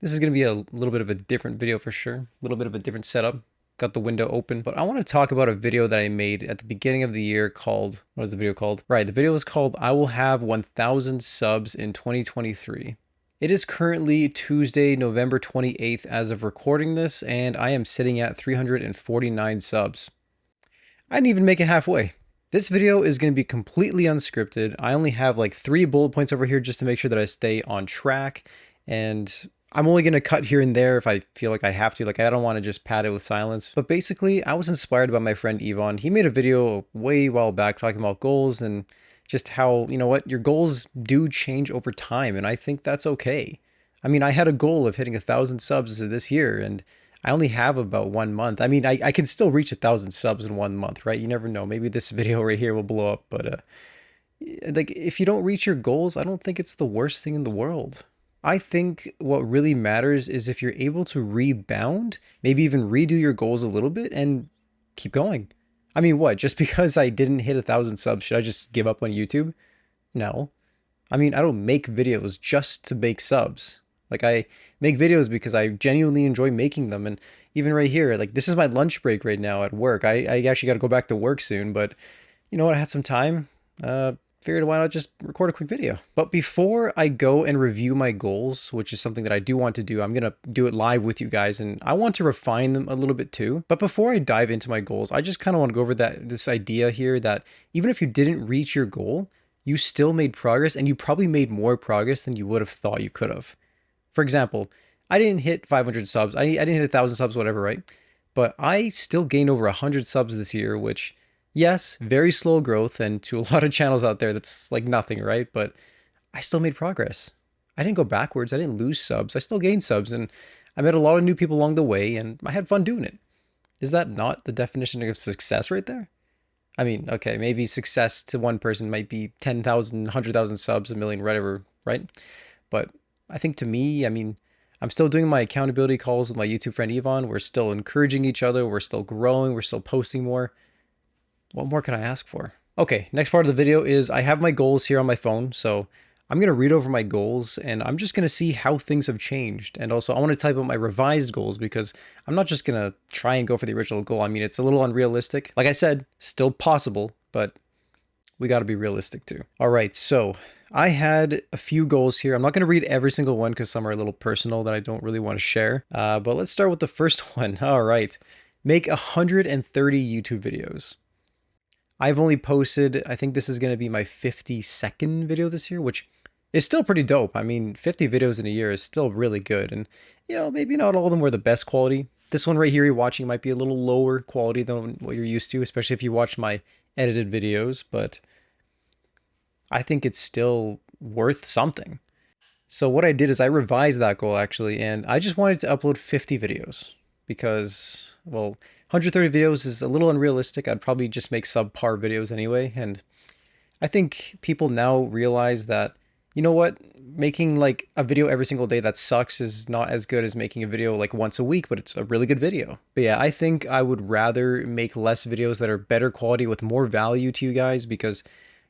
This is going to be a little bit of a different video for sure. A little bit of a different setup. Got the window open, but I want to talk about a video that I made at the beginning of the year called, what is the video called? Right, the video is called I Will Have 1,000 Subs in 2023. It is currently Tuesday, November 28th as of recording this, and I am sitting at 349 subs. I didn't even make it halfway. This video is going to be completely unscripted. I only have like 3 bullet points over here just to make sure that I stay on track, and I'm only going to cut here and there if I feel like I have to. Like, I don't want to just pad it with silence. But basically, I was inspired by my friend Yvonne. He made a video way while back talking about goals and just how, you know what, your goals do change over time. And I think that's okay. I mean, I had a goal of hitting 1,000 subs this year, and I only have about 1 month. I mean, I can still reach 1,000 subs in 1 month, right? You never know. Maybe this video right here will blow up. But like, if you don't reach your goals, I don't think it's the worst thing in the world. I think what really matters is if you're able to rebound, maybe even redo your goals a little bit and keep going. I mean, what? Just because I didn't hit 1,000 subs, should I just give up on YouTube? No. I mean, I don't make videos just to make subs. Like, I make videos because I genuinely enjoy making them. And even right here, like, this is my lunch break right now at work. I actually got to go back to work soon, but you know what? I had some time. Figured why not just record a quick video. But before I go and review my goals, which is something that I do want to do, I'm going to do it live with you guys, and I want to refine them a little bit too. But before I dive into my goals, I just kind of want to go over this idea here that even if you didn't reach your goal, you still made progress, and you probably made more progress than you would have thought you could have. For example, I didn't hit 500 subs. I didn't hit 1,000 subs, whatever, right? But I still gained over 100 subs this year, which, yes, very slow growth, and to a lot of channels out there, that's like nothing, right? But I still made progress. I didn't go backwards. I didn't lose subs. I still gained subs, and I met a lot of new people along the way, and I had fun doing it. Is that not the definition of success right there? I mean, okay, maybe success to one person might be 10,000, 100,000 subs, a million, whatever, right? But I think to me, I mean, I'm still doing my accountability calls with my YouTube friend Yvonne. We're still encouraging each other. We're still growing. We're still posting more. What more can I ask for? Okay, next part of the video is I have my goals here on my phone. So I'm going to read over my goals, and I'm just going to see how things have changed. And also I want to type out my revised goals because I'm not just going to try and go for the original goal. I mean, it's a little unrealistic. Like I said, still possible, but we got to be realistic too. All right, so I had a few goals here. I'm not going to read every single one because some are a little personal that I don't really want to share. But let's start with the first one. All right, make 130 YouTube videos. I've only posted, I think this is going to be my 52nd video this year, which is still pretty dope. I mean, 50 videos in a year is still really good. And, you know, maybe not all of them were the best quality. This one right here you're watching might be a little lower quality than what you're used to, especially if you watch my edited videos, but I think it's still worth something. So what I did is I revised that goal actually, and I just wanted to upload 50 videos because, well, 130 videos is a little unrealistic. I'd probably just make subpar videos anyway. And I think people now realize that, you know what, making like a video every single day that sucks is not as good as making a video like once a week, but it's a really good video. But yeah, I think I would rather make less videos that are better quality with more value to you guys, because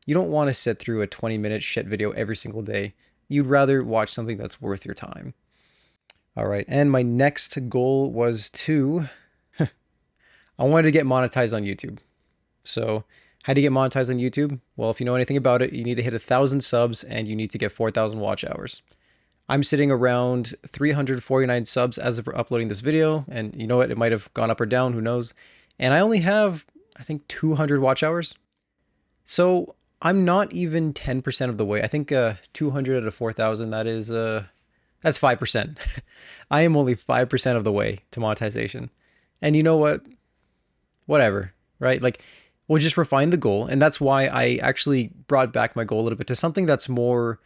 you don't want to sit through a 20-minute shit video every single day. You'd rather watch something that's worth your time. All right, and my next goal was to I wanted to get monetized on YouTube. So how do you get monetized on YouTube? Well, if you know anything about it, you need to hit 1,000 subs and you need to get 4,000 watch hours. I'm sitting around 349 subs as of uploading this video. And you know what? It might have gone up or down, who knows? And I only have, I think, 200 watch hours. So I'm not even 10% of the way. I think 200 out of 4,000, that's 5%. I am only 5% of the way to monetization. And you know what? Whatever, right? Like, we'll just refine the goal. And that's why I actually brought back my goal a little bit to something that's more,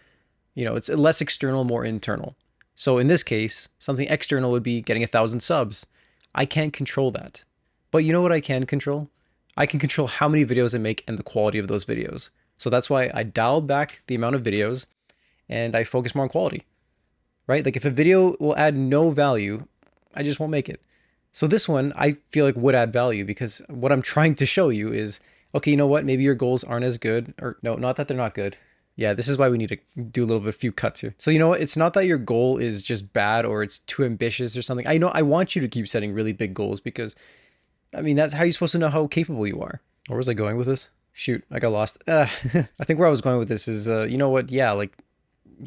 you know, it's less external, more internal. So in this case, something external would be getting 1,000 subs. I can't control that. But you know what I can control? I can control how many videos I make and the quality of those videos. So that's why I dialed back the amount of videos and I focus more on quality, right? Like, if a video will add no value, I just won't make it. So this one, I feel like would add value, because what I'm trying to show you is, okay, you know what? Maybe your goals aren't as good, or no, not that they're not good. Yeah, this is why we need to do a little bit, a few cuts here. So you know what? It's not that your goal is just bad or it's too ambitious or something. I know I want you to keep setting really big goals because, I mean, that's how you're supposed to know how capable you are. Where was I going with this? Shoot, I got lost. I think where I was going with this is, you know what? Yeah, like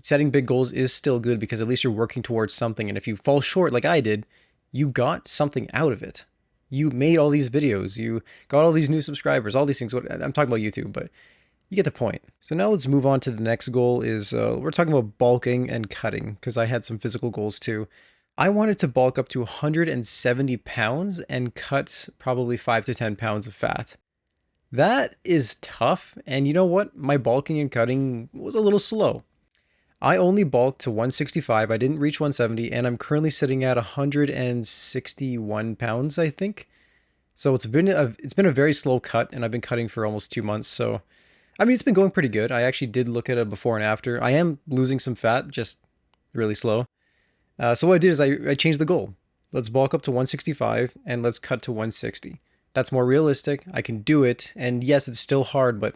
setting big goals is still good because at least you're working towards something. And if you fall short like I did, you got something out of it. You made all these videos, you got all these new subscribers, all these things. I'm talking about YouTube, but you get the point. So now let's move on to the next goal is we're talking about bulking and cutting because I had some physical goals too. I wanted to bulk up to 170 pounds and cut probably 5 to 10 pounds of fat. That is tough. And you know what? My bulking and cutting was a little slow. I only bulked to 165. I didn't reach 170 and I'm currently sitting at 161 pounds, I think. So it's been a very slow cut and I've been cutting for almost 2 months. So I mean, it's been going pretty good. I actually did look at a before and after. I am losing some fat, just really slow. So what I did is I changed the goal. Let's bulk up to 165 and let's cut to 160. That's more realistic. I can do it. And yes, it's still hard, but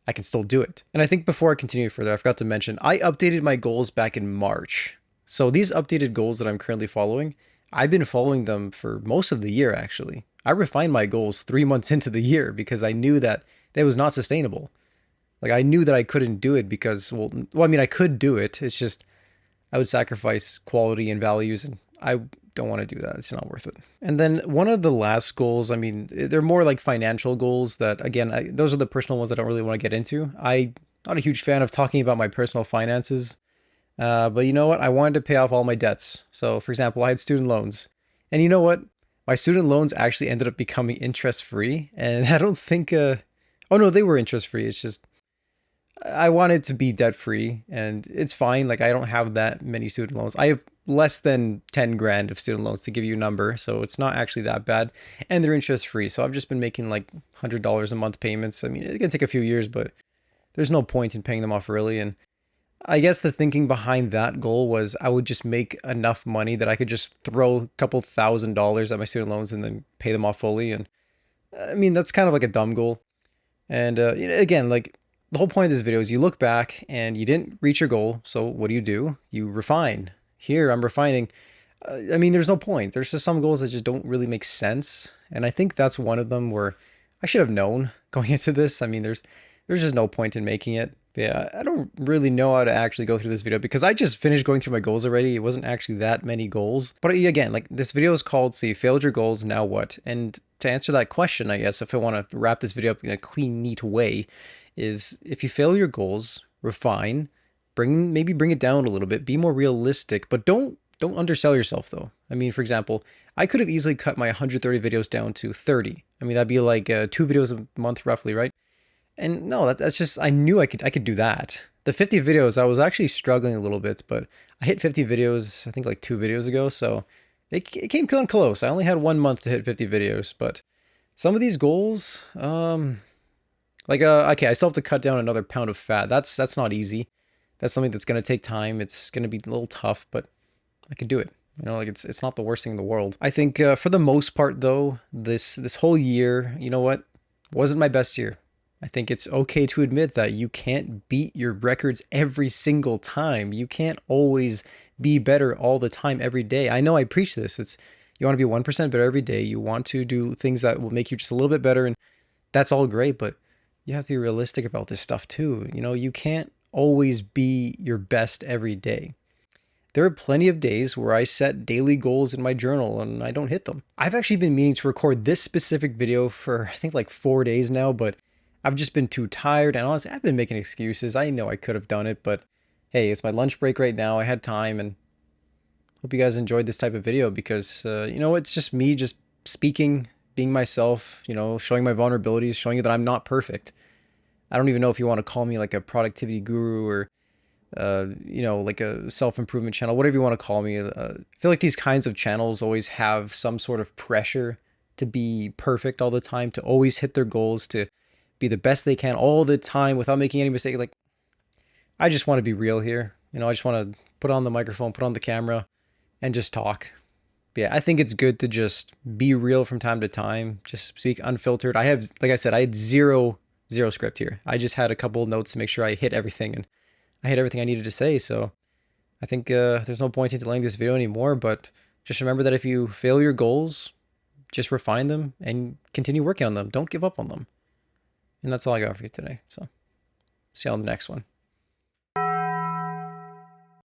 I can still do it. And I think before I continue further, I forgot to mention, I updated my goals back in March. So these updated goals that I'm currently following, I've been following them for most of the year, actually. I refined my goals 3 months into the year because I knew that they was not sustainable. Like I knew that I couldn't do it because, I mean, I could do it. It's just I would sacrifice quality and values, and I don't want to do that. It's not worth it. And then one of the last goals, I mean, they're more like financial goals that, again, those are the personal ones I don't really want to get into. I'm not a huge fan of talking about my personal finances, but you know what? I wanted to pay off all my debts. So, for example, I had student loans, and you know what? My student loans actually ended up becoming interest free, and I don't think. Oh no, they were interest free. It's just I want it to be debt free and it's fine. Like I don't have that many student loans. I have less than 10 grand of student loans to give you a number. So it's not actually that bad and they're interest free. So I've just been making like $100 a month payments. I mean, it can take a few years, but there's no point in paying them off early. And I guess the thinking behind that goal was I would just make enough money that I could just throw a couple $1,000s at my student loans and then pay them off fully. And I mean, that's kind of like a dumb goal. And again, like the whole point of this video is you look back and you didn't reach your goal. So what do? You refine. Here, I'm refining. I mean, there's no point. There's just some goals that just don't really make sense. And I think that's one of them where I should have known going into this. I mean, there's just no point in making it. But yeah, I don't really know how to actually go through this video because I just finished going through my goals already. It wasn't actually that many goals. But again, like this video is called So You Failed Your Goals, Now What? And to answer that question, I guess, if I want to wrap this video up in a clean, neat way, is if you fail your goals, refine, maybe bring it down a little bit, be more realistic, but don't undersell yourself though. I mean, for example, I could have easily cut my 130 videos down to 30. I mean, that'd be like 2 videos a month roughly, right? And no, that's just, I knew I could do that. The 50 videos, I was actually struggling a little bit, but I hit 50 videos, I think like 2 videos ago. So it came kind of close. I only had 1 month to hit 50 videos, but some of these goals, okay, I still have to cut down another pound of fat. That's not easy. That's something that's going to take time. It's going to be a little tough, but I could do it. You know, like it's not the worst thing in the world. I think for the most part though, this whole year, you know what, wasn't my best year. I think it's okay to admit that you can't beat your records every single time. You can't always be better all the time every day. I know I preach this. You want to be 1% better every day. You want to do things that will make you just a little bit better, and that's all great, but you have to be realistic about this stuff too. You know, you can't always be your best every day. There are plenty of days where I set daily goals in my journal and I don't hit them. I've actually been meaning to record this specific video for I think like 4 days now, but I've just been too tired, and honestly, I've been making excuses. I know I could have done it, but hey, it's my lunch break right now. I had time, and hope you guys enjoyed this type of video because, you know, it's just me just speaking, being myself, you know, showing my vulnerabilities, showing you that I'm not perfect. I don't even know if you want to call me like a productivity guru or, you know, like a self-improvement channel, whatever you want to call me. I feel like these kinds of channels always have some sort of pressure to be perfect all the time, to always hit their goals, to be the best they can all the time without making any mistake. Like, I just want to be real here. You know, I just want to put on the microphone, put on the camera, and just talk. But yeah, I think it's good to just be real from time to time. Just speak unfiltered. Like I said, I had zero Zero script here. I just had a couple of notes to make sure I hit everything, and I hit everything I needed to say. So I think there's no point in delaying this video anymore, but just remember that if you fail your goals, just refine them and continue working on them. Don't give up on them. And that's all I got for you today. So see you on the next one.